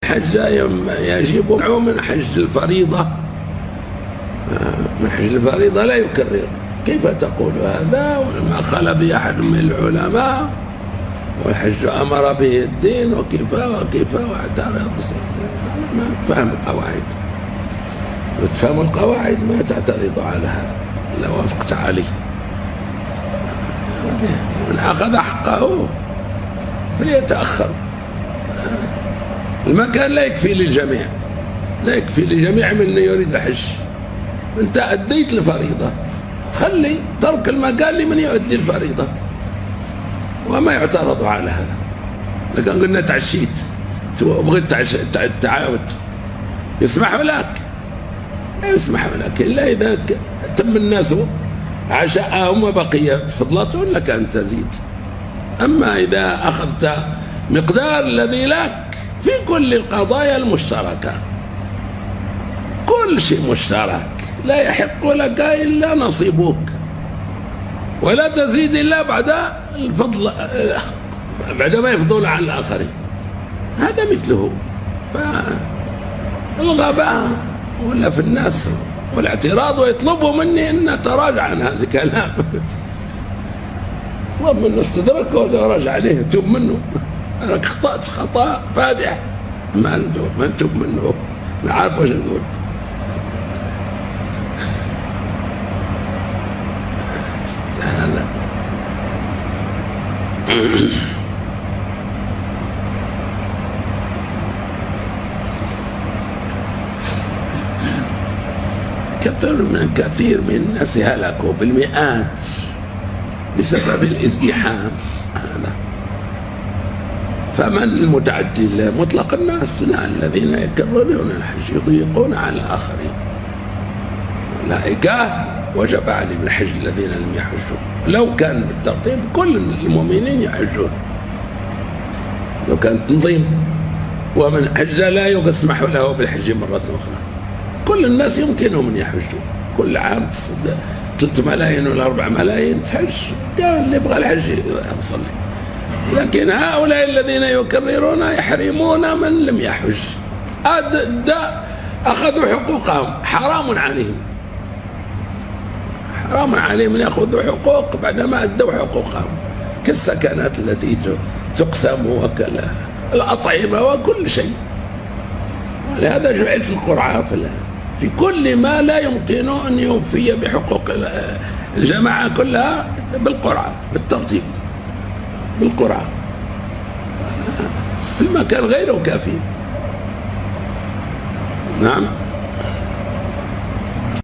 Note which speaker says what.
Speaker 1: حج يجب من حج الفريضة، من حج الفريضة لا يكرر. كيف تقول هذا ولما قال به أحد من العلماء والحج أمر به الدين وكيف واعترض؟ ما تفهم القواعد، وتفهم القواعد ما تعترض على هذا لو وافقت عليه. من أخذ حقه فليتأخر. المكان لا يكفي للجميع، لا يكفي للجميع من يريد الحج. أنت أديت الفريضة، خلي ترك المكان لمن يؤدي الفريضة وما يعترض على هذا. لكن قلنا تعشيت وبغيت تعاود يسمح لك، لا يسمح لك إلا إذا تم الناس عشاءهم وبقية فضلاتهم لك أن تزيد. أما إذا أخذت مقدار الذي لك في كل القضايا المشتركة، كل شيء مشترك، لا يحق لك إلا نصيبك ولا تزيد إلا بعد الفضل، بعد ما يفضل عن الآخرين. هذا مثله الغباء ولا في الناس والاعتراض، ويطلبوا مني أن أتراجع عن هذا الكلام. طلب منه استدرك وتراجع عليه، توب منه. أنا أخطأت خطأ فادح، ما نتوب منه، نعرف وش نقول. هذا كثير من الناس هلكوا بالمئات بسبب الازدحام هذا. فمن المتعدي مطلق الناس؟ لا، الذين يكررون الحج يضيقون على الآخرين، أولئك وجب عليهم الحج الذين لم يحجوا. لو كان بالترتيب كل المؤمنين يحجون، لو كان تنظيم ومن حج لا يسمح له بالحج مرة أخرى. كل الناس يمكنهم أن يحجوا كل عام 3 ملايين ولا 4 ملايين تحج، قال اللي يبغى الحج يصلي. لكن هؤلاء الذين يكررون يحرمون من لم يحج، أخذوا حقوقهم، حرام عليهم، حرام عليهم أن يأخذوا حقوق بعدما أدوا حقوقهم، كالسكنات التي تقسم وكالأطعمة وكل شيء. ولهذا جعلت القرعة في كل ما لا يمكن أن يوفي بحقوق الجماعة كلها بالقرعة، بالترتيب بالقرعة. المكان غيره كافي. نعم.